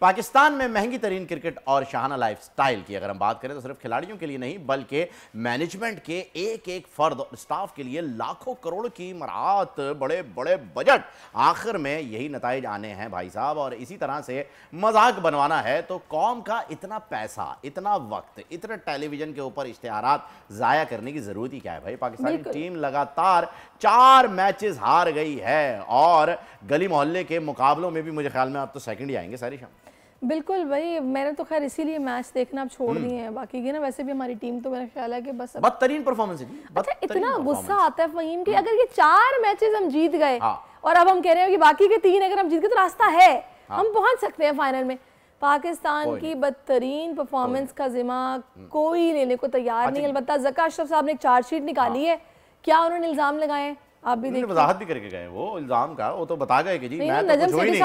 पाकिस्तान में महंगी तरीन क्रिकेट और शाहाना लाइफस्टाइल की अगर हम बात करें तो सिर्फ खिलाड़ियों के लिए नहीं बल्कि मैनेजमेंट के एक एक फर्द और स्टाफ के लिए लाखों करोड़ की मराहत, बड़े बड़े बजट, आखिर में यही नताइज आने हैं भाई साहब। और इसी तरह से मजाक बनवाना है तो कौम का इतना पैसा, इतना वक्त, इतने टेलीविजन के ऊपर इश्तिहारात जाया करने की जरूरत ही क्या है भाई। पाकिस्तानी टीम लगातार 4 मैचेस हार गई है और गली मोहल्ले के मुकाबलों में भी मुझे ख्याल में अब तो सेकंड ही आएंगे सारी शाम। बिल्कुल भाई, मैंने तो खैर इसीलिए मैच देखना अब छोड़ दिए हैं। बाकी की ना वैसे भी हमारी टीम तो मेरा ख्याल है कि बस बदतरीन परफॉर्मेंस है। अच्छा, इतना गुस्सा आता है फहीम कि अगर ये 4 मैचेस हम जीत गए और अब हम कह रहे हैं कि बाकी के 3 अगर हम जीत गए तो रास्ता है, हम पहुंच सकते हैं फाइनल में। पाकिस्तान की बदतरीन परफॉर्मेंस का जिम्मा कोई लेने को तैयार नहीं। अलबत्ता ज़का अशरफ साहब ने एक चार्जशीट निकाली है, क्या उन्होंने इल्जाम लगाए आप भी देखिए, वजाहत भी करके गए वो इल्जाम का, वो तो बता गए कि जी मैं तो कुछ हुई नहीं,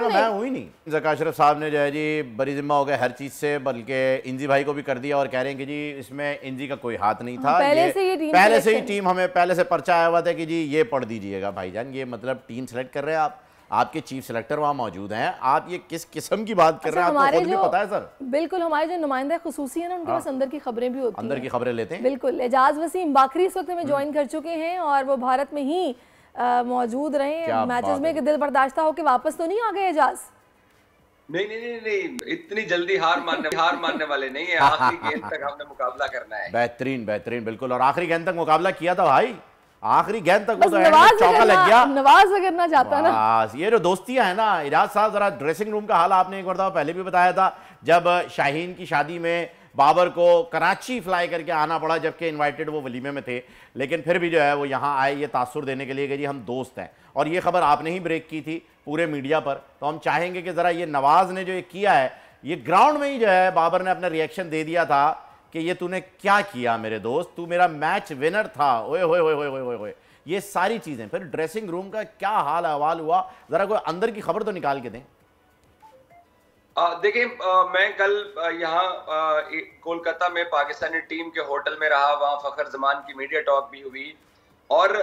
मैं हुई नहीं। ज़का अशरफ साहब ने जो है जी बरी जिम्मा हो गए हर चीज से, बल्कि इंजी भाई को भी कर दिया और कह रहे हैं कि जी इसमें इंजी का कोई हाथ नहीं था। पहले से ही टीम हमें पहले से पर्चा आया हुआ था कि जी ये पढ़ दीजिएगा भाईजान, ये मतलब टीम सेलेक्ट कर रहे हैं आप, आपके चीफ सिलेक्टर वहां मौजूद हैं, आप ये किस किस्म की बात कर रहे हैं? आपको खुद भी पता है सर। बिल्कुल, हमारे जो नुमाइंदा खुसूसी है ना, उनके पास अंदर की खबरें भी होती हैं, अंदर की खबरें लेते हैं। बिल्कुल। एजाज वसीम बाकरी इस वक्त में ज्वाइन कर चुके हैं और वो भारत में ही मौजूद रहे मैचेस में कि दिल बर्दाश्ता होकर वापस तो नहीं आ गए एजाज? नहीं, इतनी जल्दी हार मानने वाले नहीं है। आखिरी गेंद तक हमने मुकाबला करना है। बेहतरीन बिल्कुल। और आखिरी गेंद तक मुकाबला किया था भाई, आखिरी गेंद तक वो तो चौका लग गया। नवाज अगर ना जाता ना, ये जो दोस्तियां है ना। इजाज साहब जरा ड्रेसिंग रूम का हाल आपने एक बार पहले भी बताया था, जब शाहीन की शादी में बाबर को कराची फ्लाई करके आना पड़ा जबकि इनवाइटेड वो वलीमे में थे, लेकिन फिर भी जो है वो यहाँ आए ये तासुर देने के लिए कि जी हम दोस्त हैं। और ये खबर आपने ही ब्रेक की थी पूरे मीडिया पर, तो हम चाहेंगे कि ज़रा ये नवाज ने जो ये किया है, ये ग्राउंड में ही जो है बाबर ने अपना रिएक्शन दे दिया था कि ये तूने क्या किया मेरे दोस्त, तू मेरा मैच विनर था, ओए होए होए होए होए होए, ये सारी चीजें। फिर ड्रेसिंग रूम का क्या हाल अहवाल हुआ, जरा कोई अंदर की खबर तो निकाल के दें। देखिए, मैं कल यहाँ कोलकाता में पाकिस्तानी टीम के होटल में रहा, वहाँ फखर जमान की मीडिया टॉक भी हुई और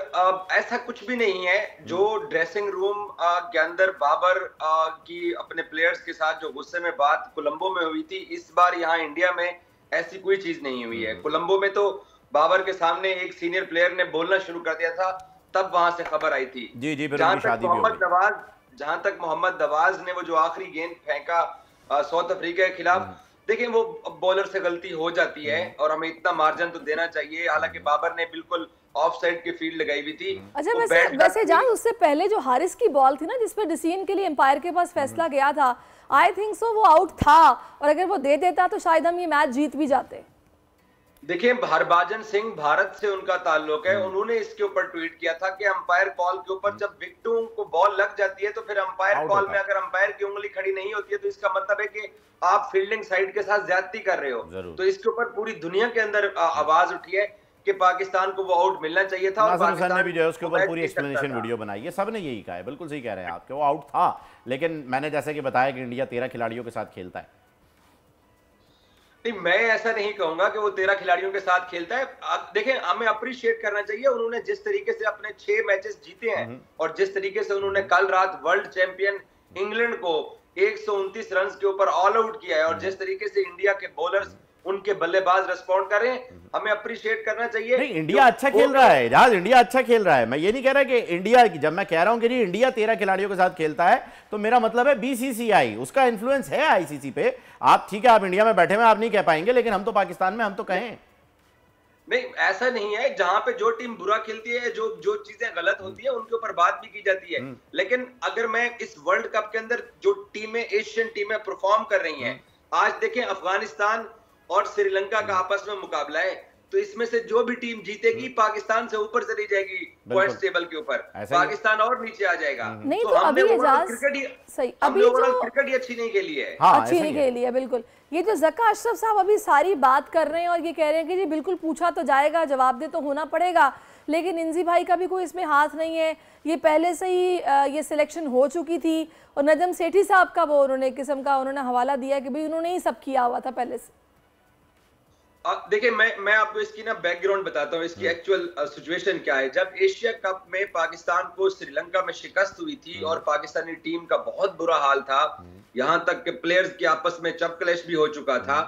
ऐसा कुछ भी नहीं है जो ड्रेसिंग रूम के अंदर बाबर की अपने प्लेयर्स के साथ जो गुस्से में बात कोलंबो में हुई थी, इस बार यहाँ इंडिया में ऐसी कोई चीज नहीं हुई है। कोलंबो में तो बाबर के सामने एक सीनियर प्लेयर ने बोलना शुरू कर दिया था, तब वहां से खबर आई थी। जहां तक मोहम्मद नवाज ने वो जो आखिरी गेंद फेंका साउथ अफ्रीका के खिलाफ, देखिए वो बॉलर से गलती हो जाती है और हमें इतना मार्जिन तो देना चाहिए। हालांकि बाबर ने बिल्कुल ऑफ साइड की फील्ड लगाई हुई थी। अच्छा, वैसे जान उससे पहले जो हारिस की बॉल थी ना, जिसपे डिसीजन के लिए एम्पायर के पास फैसला गया था, आई थिंक सो वो आउट था और अगर वो दे देता तो शायद हम ये मैच जीत भी जाते। देखिए, हरभजन सिंह भारत से उनका ताल्लुक है, उन्होंने इसके ऊपर ट्वीट किया था कि अंपायर कॉल के ऊपर जब विकेटों को बॉल लग जाती है तो फिर अंपायर कॉल में अगर अंपायर की उंगली खड़ी नहीं होती है तो इसका मतलब है कि आप फील्डिंग साइड के साथ ज्यादती कर रहे हो। तो इसके ऊपर पूरी दुनिया के अंदर आवाज उठी है कि पाकिस्तान को वो आउट मिलना चाहिए था। और पाकिस्तान ने भी जो है उसके ऊपर पूरी एक्सप्लेनेशन वीडियो बनाई है, सबने यही कहा है। बिल्कुल सही कह रहे हैं आप कि वो आउट था, लेकिन मैंने जैसे कि बताया कि इंडिया 13 खिलाड़ियों के साथ खेलता है। नहीं, मैं ऐसा नहीं कहूंगा कि वो 13 खिलाड़ियों के साथ खेलता है। देखें, हमें अप्रिशिएट करना चाहिए, उन्होंने जिस तरीके से अपने 6 मैचेस जीते हैं और जिस तरीके से उन्होंने कल रात वर्ल्ड चैंपियन इंग्लैंड को 129 रन के ऊपर ऑल आउट किया है और जिस तरीके से इंडिया के बॉलर्स, उनके बल्लेबाज रिस्पॉन्ड कर रहे हैं, हमें अप्रिशिएट करना चाहिए। नहीं, इंडिया अच्छा खेल रहा है यार, इंडिया अच्छा खेल रहा है। मैं ये नहीं कह रहा कि इंडिया, जब मैं कह रहा हूं कि नहीं इंडिया 13 खिलाड़ियों के साथ खेलता है तो मेरा मतलब है बीसीसीआई, उसका इन्फ्लुएंस है आईसीसी पे। आप ठीक है, आप इंडिया में बैठे हुए आप नहीं कह पाएंगे, लेकिन हम तो पाकिस्तान में, हम तो कहें। नहीं, ऐसा नहीं है। जहां पे जो टीम बुरा खेलती है, जो चीजें गलत होती है, उनके ऊपर बात भी की जाती है। लेकिन अगर मैं इस वर्ल्ड कप के अंदर जो टीमें, एशियन टीमें परफॉर्म कर रही हैं, आज देखें अफगानिस्तान और श्रीलंका का आपस में मुकाबला है, तो इसमें से जो भी टीम जीतेगी पाकिस्तान से ऊपर चली जाएगी पॉइंट्स टेबल के ऊपर, पाकिस्तान और नीचे आ जाएगा। नहीं तो अभी क्रिकेट ही अच्छी नहीं खेली है। अच्छी नहीं खेली है, बिल्कुल। ये जो ज़का अशरफ साहब अभी सारी बात कर रहे हैं और ये कह रहे हैं कि जी बिल्कुल पूछा तो जाएगा, जवाब दे तो होना पड़ेगा, लेकिन इंजी भाई का भी कोई इसमें हाथ नहीं है। ये पहले से ही ये सिलेक्शन हो चुकी थी और नजम सेठी साहब का वो उन्होंने किस्म का उन्होंने हवाला दिया कि भाई उन्होंने ही सब किया हुआ था पहले से। देखिए मैं आपको इसकी ना बैकग्राउंड बताता हूँ, इसकी एक्चुअल सिचुएशन क्या है। जब एशिया कप में पाकिस्तान को श्रीलंका में शिकस्त हुई थी और पाकिस्तानी टीम का बहुत बुरा हाल था, यहाँ तक कि प्लेयर्स के आपस में चपकलेश भी हो चुका था,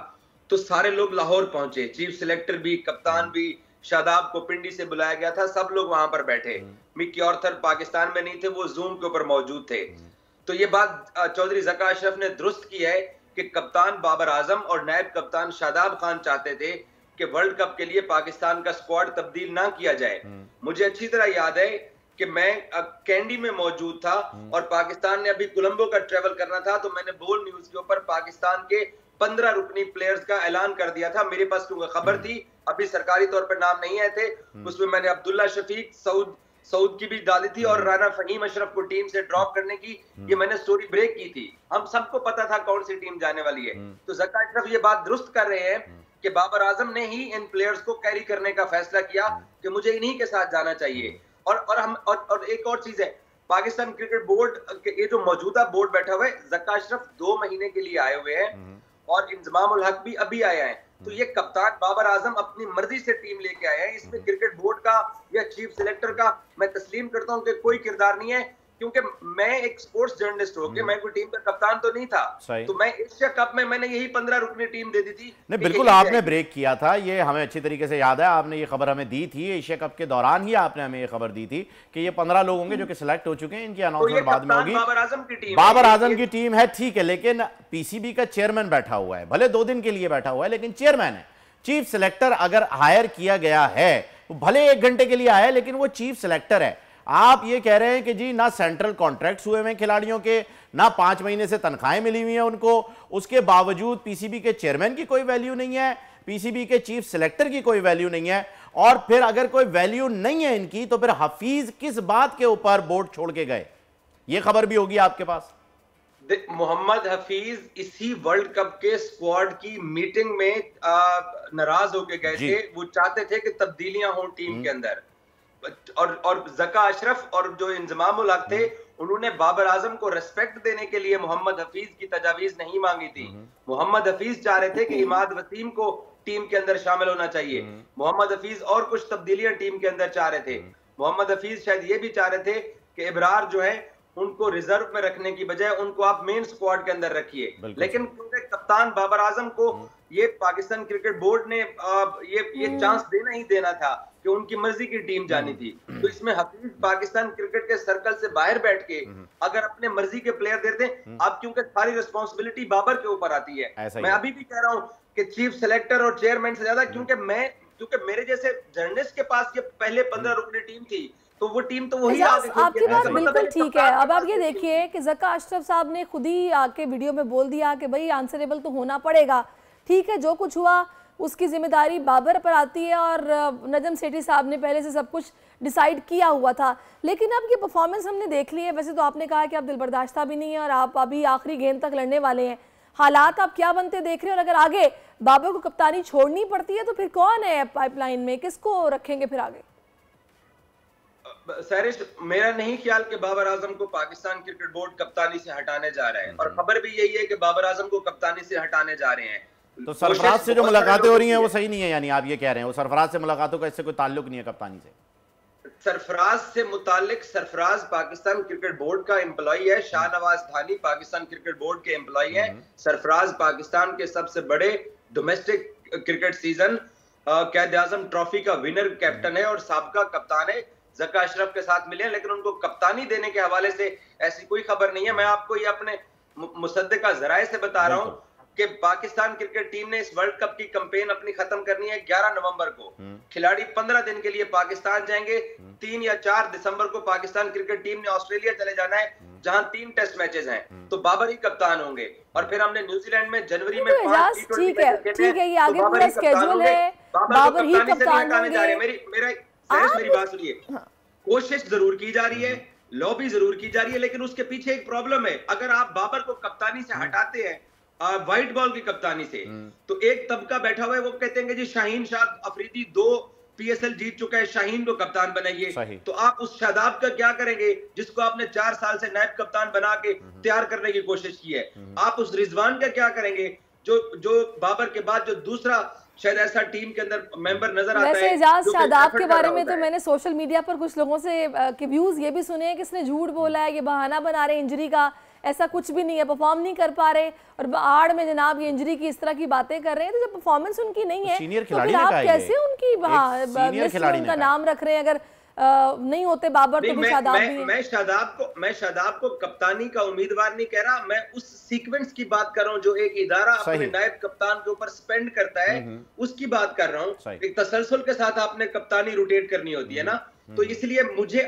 तो सारे लोग लाहौर पहुंचे, चीफ सिलेक्टर भी, कप्तान भी, शादाब को पिंडी से बुलाया गया था, सब लोग वहां पर बैठे। मिकी ऑर्थर पाकिस्तान में नहीं थे, वो जूम के ऊपर मौजूद थे। तो ये बात चौधरी ज़का अशरफ ने दुरुस्त की है कि कप्तान बाबर आजम और नायब कप्तान शादाब खान चाहते थे कि वर्ल्ड कप के लिए पाकिस्तान का स्क्वाड तब्दील ना किया जाए। मुझे अच्छी तरह याद है कि मैं कैंडी में मौजूद था और पाकिस्तान ने अभी कोलंबो का ट्रेवल करना था, तो मैंने बोल न्यूज के ऊपर पाकिस्तान के 15 रुकनी प्लेयर्स का ऐलान कर दिया था। मेरे पास क्योंकि खबर थी, अभी सरकारी तौर पर नाम नहीं आए थे, उसमें मैंने अब्दुल्ला शफीक, सऊद की भी डाली थी और राना फहीम अशरफ को टीम से ड्रॉप करने की, ये मैंने स्टोरी ब्रेक की थी। हम सबको पता था कौन सी टीम जाने वाली है। तो ज़का अशरफ ये बात दुरुस्त कर रहे हैं कि बाबर आजम ने ही इन प्लेयर्स को कैरी करने का फैसला किया कि मुझे इन्हीं के साथ जाना चाहिए। और एक और चीज है, पाकिस्तान क्रिकेट बोर्ड के ये जो मौजूदा बोर्ड बैठा हुआ है, ज़का अशरफ 2 महीने के लिए आए हुए हैं और इंजमाम उल हक भी अभी आए हैं। तो ये कप्तान बाबर आजम अपनी मर्जी से टीम लेके आए हैं, इसमें क्रिकेट बोर्ड का या चीफ सिलेक्टर का मैं तस्लीम करता हूं कि कोई किरदार नहीं है, क्योंकि मैं एक स्पोर्ट्स जर्नलिस्ट हूं कि मैं कोई टीम का कप्तान तो नहीं था। तो मैं एशिया कप में मैंने यही 15 रुकनी टीम दे दी थी। नहीं, बिल्कुल आपने ब्रेक किया था, ये हमें अच्छी तरीके से याद है। आपने ये खबर हमें दी थी एशिया कप के दौरान ही, आपने हमें ये खबर दी थी कि ये 15 लोग होंगे जो कि सिलेक्ट हो चुके हैं, इनकी अनाउंसमेंट बाद में होगी। बाबर आजम की टीम, बाबर आजम की टीम है, ठीक है, लेकिन पीसीबी का चेयरमैन बैठा हुआ है, भले 2 दिन के लिए बैठा हुआ है लेकिन चेयरमैन है। चीफ सिलेक्टर अगर हायर किया गया है, भले 1 घंटे के लिए आया है लेकिन वो चीफ सिलेक्टर है। आप ये कह रहे हैं कि जी ना सेंट्रल कॉन्ट्रैक्ट्स हुए हैं खिलाड़ियों के, ना 5 महीने से तनख्वाहें मिली हुई हैं उनको, उसके बावजूद पीसीबी के चेयरमैन की कोई वैल्यू नहीं है, पीसीबी के चीफ सिलेक्टर की कोई वैल्यू नहीं है। और फिर अगर कोई वैल्यू नहीं है इनकी, तो फिर हफीज किस बात के ऊपर बोर्ड छोड़ के गए? ये खबर भी होगी आपके पास। मोहम्मद हफीज इसी वर्ल्ड कप के स्क्वाड की मीटिंग में नाराज होके गए थे। वो चाहते थे कि तब्दीलियां हों टीम के अंदर, और ज़का अशरफ और जो इंजमाम उल हक थे, उन्होंने बाबर आजम को रिस्पेक्ट देने के लिए मोहम्मद हफीज की तजावीज नहीं मांगी थी। मोहम्मद हफीज चाह रहे थे कि इमाद वसीम को टीम के अंदर शामिल होना चाहिए। मोहम्मद हफीज और कुछ तब्दीलियां टीम के अंदर चाह रहे थे। मोहम्मद हफीज शायद ये भी चाह रहे थे कि इब्रार जो है उनको रिजर्व में रखने की बजाय उनको आप मेन स्क्वाड के अंदर रखिए। लेकिन क्योंकि कप्तान बाबर आजम को ये पाकिस्तान क्रिकेट बोर्ड ने ये चांस देना ही देना था कि उनकी मर्जी की टीम जानी थी, तो इसमें हफीज पाकिस्तान क्रिकेट के सर्कल से बाहर बैठ के अगर अपने मर्जी के प्लेयर देते, अब क्योंकि सारी रिस्पॉन्सिबिलिटी बाबर के ऊपर आती है। मैं अभी भी कह रहा हूँ कि चीफ सिलेक्टर और चेयरमैन से ज्यादा, क्योंकि मेरे जैसे जर्नलिस्ट के पास ये पहले 15 रुकनी टीम थी, तो वो टीम तो वही आपकी बात बिल्कुल ठीक है। अब आप ये देखिए कि ज़का अशरफ साहब ने खुद ही आके वीडियो में बोल दिया कि भाई आंसरेबल तो होना पड़ेगा, ठीक है, जो कुछ हुआ उसकी जिम्मेदारी बाबर पर आती है और नजम सेठी साहब ने पहले से सब कुछ डिसाइड किया हुआ था। लेकिन अब ये परफॉर्मेंस हमने देख ली है। वैसे तो आपने कहा कि आप दिलबर्दाश्ता भी नहीं है और आप अभी आखिरी गेंद तक लड़ने वाले हैं। हालात आप क्या बनते देख रहे हैं, और अगर आगे बाबर को कप्तानी छोड़नी पड़ती है तो फिर कौन है पाइपलाइन में, किसको रखेंगे फिर आगे? सैरिश, मेरा नहीं ख्याल कि बाबर आजम को पाकिस्तान क्रिकेट बोर्ड कप्तानी से हटाने जा रहे हैं, और खबर भी यही है कि बाबर आजम को कप्तानी से हटाने जा रहे हैं। तो सरफराज से जो मुलाकातें हो रही हैं वो सही नहीं है, यानी आप ये कह रहे हैं वो सरफराज से मुलाकातों का इससे कोई ताल्लुक नहीं है कप्तानी से? सरफराज से मुतालिक, सरफराज पाकिस्तान क्रिकेट बोर्ड का एम्प्लॉई है, शाहनवाज धानी पाकिस्तान क्रिकेट बोर्ड के एम्प्लॉई है। सरफराज पाकिस्तान के सबसे बड़े डोमेस्टिक क्रिकेट सीजन कैद आजम ट्रॉफी का विनर कैप्टन है और साबका कप्तान है। ज़का अशरफ के साथ मिले हैं, लेकिन उनको कप्तानी देने के हवाले से ऐसी कोई खबर नहीं है। मैं आपको ये अपने मुसद्दिका ज़राए से बता रहा हूँ कि पाकिस्तान क्रिकेट टीम ने इस वर्ल्ड कप की कैंपेन अपनी खत्म करनी है 11 नवंबर को। खिलाड़ी 15 दिन के लिए पाकिस्तान जाएंगे। 3 या 4 दिसंबर को पाकिस्तान क्रिकेट टीम ने ऑस्ट्रेलिया चले जाना है, जहां 3 टेस्ट मैचेस हैं, तो बाबर ही कप्तान होंगे। और फिर हमने न्यूजीलैंड में जनवरी में 5 ठीक है, ये आगे पूरा स्केड्यूल है, बाबर ही कप्तान होंगे। मेरी बात सुनिए, कोशिश जरूर की जा रही है, लॉबी जरूर की जा रही है, लेकिन उसके पीछे एक प्रॉब्लम है। अगर आप बाबर को कप्तानी से हटाते हैं, व्हाइट बॉल की कप्तानी से, तो एक तबका बैठा हुआ है, वो कहते हैं जी शाहीन शाह अफरीदी 2 पीएसएल जीत चुका है, शाहीन को कप्तान बनाइए। तो आप उस शादाब का क्या करेंगे जिसको आपने 4 साल से नायब कप्तान बना के तैयार करने की कोशिश की है? आप उस रिजवान का क्या करेंगे जो बाबर के बाद जो दूसरा शायद ऐसा टीम के अंदर मेंबर नजर आता है। वैसे एजाज शादाब के बारे में तो मैंने सोशल मीडिया पर कुछ लोगों से के व्यूज ये भी सुने हैं कि इसने झूठ बोला है, ये बहाना बना रहे इंजरी का, ऐसा कुछ भी नहीं है, परफॉर्म नहीं कर पा रहे और आड़ में जनाब ये इंजरी की इस तरह की बातें कर रहे हैं। तो जब परफॉर्मेंस उनकी नहीं है तो फिर आप कैसे उनकी उनका नाम रख रहे हैं? अगर नहीं होते बाबर तो शादाब भी है। मैं शादाब को कप्तानी का उम्मीदवार नहीं कह रहा, मैं उस सीक्वेंस की बात कर रहा हूं जो एक इदारा अपने नायब कप्तान के ऊपर स्पेंड करता है, उसकी बात कर रहा हूं। एक तसलसल के साथ आपने कप्तानी रोटेट करनी होती है ना, तो इसलिए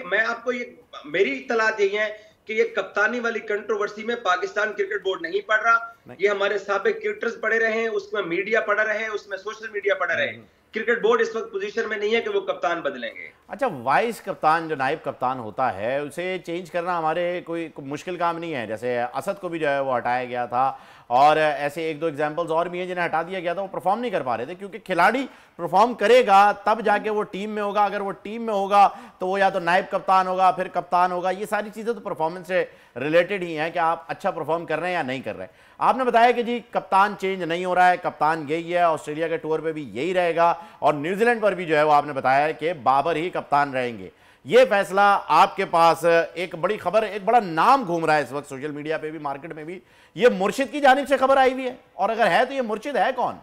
मैं आपको ये मेरी इत्तलात यही है कि ये कप्तानी वाली कंट्रोवर्सी में पाकिस्तान क्रिकेट बोर्ड नहीं पढ़ रहा, ये हमारे साबिक क्रिकेटर्स पढ़े रहे हैं, उसमें मीडिया पढ़ा रहे हैं, उसमें सोशल मीडिया पढ़ा रहे हैं। क्रिकेट बोर्ड इस वक्त पोजीशन में नहीं है कि वो कप्तान बदलेंगे। अच्छा, वाइस कप्तान जो नायब कप्तान होता है उसे चेंज करना हमारे कोई मुश्किल काम नहीं है। जैसे असद को भी जो है वो हटाया गया था और ऐसे एक दो एग्जांपल्स और भी हैं जिन्हें हटा दिया गया था, वो परफॉर्म नहीं कर पा रहे थे, क्योंकि खिलाड़ी परफॉर्म करेगा तब जाके वो टीम में होगा। अगर वो टीम में होगा तो वो या तो नायब कप्तान होगा फिर कप्तान होगा। ये सारी चीज़ें तो परफॉर्मेंस से रिलेटेड ही हैं कि आप अच्छा परफॉर्म कर रहे हैं या नहीं कर रहे हैं। आपने बताया कि जी कप्तान चेंज नहीं हो रहा है, कप्तान यही है, ऑस्ट्रेलिया के टूर पे भी यही रहेगा और न्यूजीलैंड पर भी जो है वो आपने बताया है कि बाबर ही कप्तान रहेंगे। ये फैसला आपके पास एक बड़ी खबर, एक बड़ा नाम घूम रहा है इस वक्त सोशल मीडिया पे भी, मार्केट में भी, ये मुर्शिद की जानिब से खबर आई हुई है, और अगर है तो ये मुर्शिद है कौन?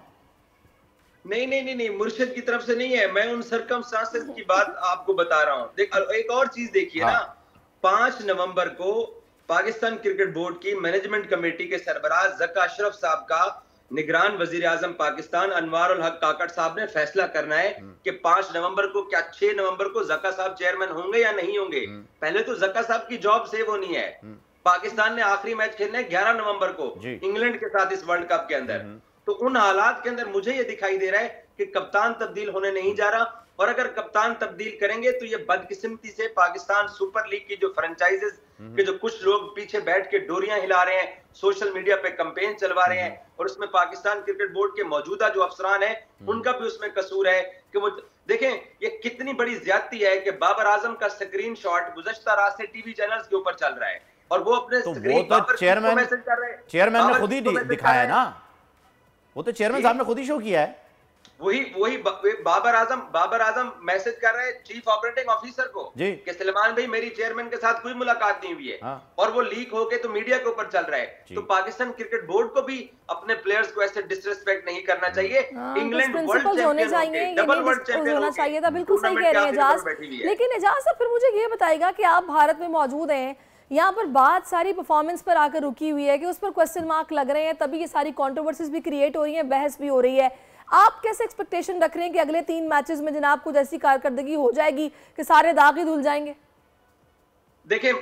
नहीं, मुर्शिद की तरफ से नहीं है, मैं उन सर्कमस्टांसेस की बात आपको बता रहा हूं। एक और चीज देखिए ना, 5 नवंबर को पाकिस्तान क्रिकेट बोर्ड की मैनेजमेंट कमेटी के सरबराह ज़का अशरफ साहब का निगरान वजीर आजम पाकिस्तान अनवार उल हक काकड़ साहब ने फैसला करना है कि 5 नवंबर को क्या 6 नवंबर को ज़का साहब चेयरमैन होंगे या नहीं होंगे। पहले तो ज़का साहब की जॉब सेव होनी है। पाकिस्तान ने आखिरी मैच खेलना है 11 नवंबर को इंग्लैंड के साथ इस वर्ल्ड कप के अंदर। तो उन हालात के अंदर मुझे ये दिखाई दे रहा है कि कप्तान तब्दील होने नहीं जा रहा, और अगर कप्तान तब्दील करेंगे तो ये बदकिस्मती से पाकिस्तान सुपर लीग की जो फ्रेंचाइजेस के जो कुछ लोग पीछे बैठ के डोरियां हिला रहे हैं, सोशल मीडिया पे कैंपेन चलवा रहे हैं, और उसमें पाकिस्तान क्रिकेट बोर्ड के मौजूदा जो अफसरान हैं उनका भी उसमें कसूर है कि वो देखें ये कितनी बड़ी ज्यादती है कि बाबर आजम का स्क्रीन शॉट गुज़श्ता रात से टीवी चैनल्स के ऊपर चल रहा है और वो अपने चेयरमैन ने खुद ही दिखाया है ना, वो तो चेयरमैन साहब ने खुद ही शो किया है। वही बाबर आजम मैसेज कर रहे हैं चीफ ऑपरेटिंग ऑफिसर को कि सलमान भाई मेरी चेयरमैन के साथ कोई मुलाकात नहीं हुई है। और वो लीक हो गए तो मीडिया के ऊपर चल रहा है। तो पाकिस्तान क्रिकेट बोर्ड को भी अपने प्लेयर्स को ऐसे डिसरिस्पेक्ट नहीं करना चाहिए। England world champion, double world champion होना चाहिए था। बिल्कुल सही कह रहे हैं एजाज। लेकिन एजाज साहब फिर मुझे ये बताइएगा कि आप भारत में मौजूद हैं, यहाँ पर बात सारी परफॉर्मेंस पर आकर रुकी हुई है कि उस पर क्वेश्चन मार्क लग रहे हैं, तभी ये सारी कंट्रोवर्सीज भी क्रिएट हो रही हैं, बहस भी हो रही है। आप कैसे एक्सपेक्टेशन रख रहे हैं कि अगले 3 मैचेस में जनाब कुछ ऐसी कारकर्दगी हो जाएगी कि सारे दाग ही धुल जाएंगे? देखिए,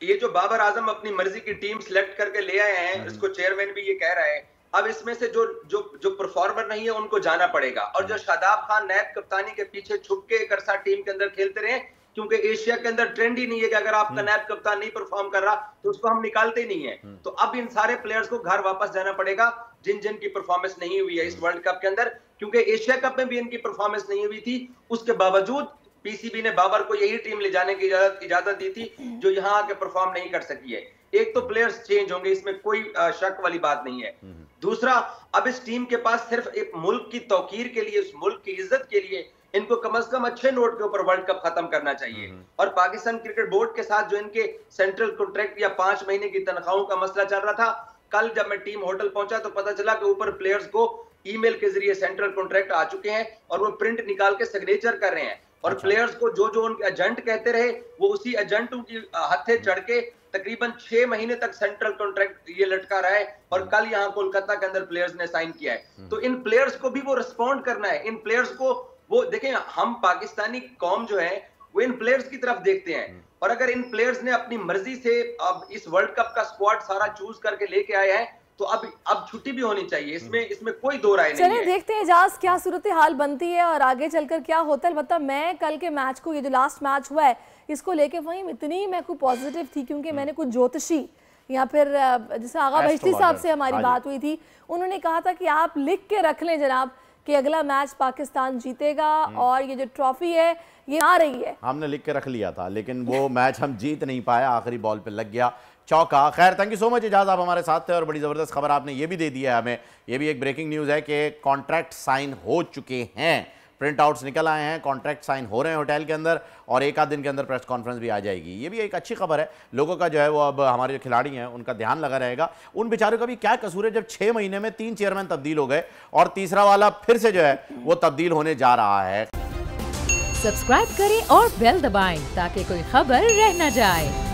ये जो बाबर आजम अपनी मर्जी की टीम सिलेक्ट करके ले आए हैं, इसको चेयरमैन भी ये कह रहा है, अब इसमें से जो परफॉर्मर नहीं है उनको जाना पड़ेगा। और जो शादाब खान नायब कप्तानी के पीछे छुप के एक अरसा टीम के अंदर खेलते रहे, क्योंकि एशिया के अंदर ट्रेंड ही नहीं है कि अगर आपका नायब कप्तान नहीं परफॉर्म कर रहा तो उसको हम निकालते ही नहीं है। तो अब इन सारे प्लेयर्स को घर वापस जाना पड़ेगा जिन की परफॉर्मेंस नहीं हुई है इस वर्ल्ड कप के अंदर, क्योंकि एशिया कप में भी इनकी परफॉर्मेंस नहीं हुई थी। उसके बावजूद पीसीबी ने बाबर को यही टीम ले जाने की इजाजत दी थी जो यहाँ आके परफॉर्म नहीं कर सकी है। एक तो प्लेयर्स चेंज होंगे, इसमें कोई शक वाली बात नहीं है। दूसरा, अब इस टीम के पास सिर्फ एक मुल्क की तौकीर के लिए, उस मुल्क की इज्जत के लिए इनको कम से कम अच्छे नोट के ऊपर वर्ल्ड कप खत्म करना चाहिए। और पाकिस्तान क्रिकेट बोर्ड के साथ जो इनके सेंट्रल कॉन्ट्रैक्ट या 5 महीने की तनख्वाहों का मसला चल रहा था, कल जब मैं टीम होटल पहुंचा तो पता चला कि ऊपर प्लेयर्स को ईमेल के जरिए सेंट्रल कॉन्ट्रैक्ट आ चुके हैं और वो प्रिंट निकाल के सिग्नेचर कर रहे हैं। और प्लेयर्स को जो उनके एजेंट कहते रहे वो उसी एजेंटों की हत्थे चढ़ के तकरीबन 6 महीने तक सेंट्रल कॉन्ट्रैक्ट ये लटका रहा है, और कल यहाँ कोलकाता के अंदर प्लेयर्स ने साइन किया है। तो इन प्लेयर्स को भी वो रिस्पॉन्ड करना है। इन प्लेयर्स को वो देखें, हम पाकिस्तानी कौम जो है वो इन प्लेयर्स की तरफ देखते हैं, और अगर इन प्लेयर्स ने अपनी मर्जी से अब इस वर्ल्ड कप का स्क्वाड सारा चूज करके लेके आए हैं तो अब छुट्टी भी होनी चाहिए। इसमें कोई दो राय नहीं है। चलिए देखते हैं एजाज क्या सूरत हाल बनती है और आगे चलकर क्या होता है। मतलब मैं कल के मैच को, ये जो लास्ट मैच हुआ है, इसको लेके वहीं इतनी मैं को पॉजिटिव थी क्योंकि मैंने कुछ ज्योतिषी या फिर जैसे आगा बहिश्ती साहब से हमारी बात हुई थी, उन्होंने कहा था कि आप लिख के रख लें जनाब कि अगला मैच पाकिस्तान जीतेगा और ये जो ट्रॉफी है ये आ रही है। हमने लिख के रख लिया था, लेकिन वो मैच हम जीत नहीं पाए, आखिरी बॉल पे लग गया। चौका। खैर, thank you so much Ejaz, आप हमारे साथ थे और बड़ी ज़बरदस्त खबर आपने ये भी दे दी है हमें। ये भी एक ब्रेकिंग न्यूज़ है कि कॉन्ट्रैक्ट साइन हो चुके हैं, प्रिंट आउट्स निकल आए हैं, कॉन्ट्रैक्ट साइन हो रहे हैं होटल के अंदर और एक आध दिन के अंदर प्रेस कॉन्फ्रेंस भी आ जाएगी। ये भी एक अच्छी खबर है, लोगों का जो है वो अब हमारे जो खिलाड़ी हैं उनका ध्यान लगा रहेगा। उन बेचारों का भी क्या कसूर है जब 6 महीने में 3 चेयरमैन तब्दील हो गए और तीसरा वाला फिर से जो है वो तब्दील होने जा रहा है। सब्सक्राइब करें और बेल दबाएं ताकि कोई खबर रह न जाए।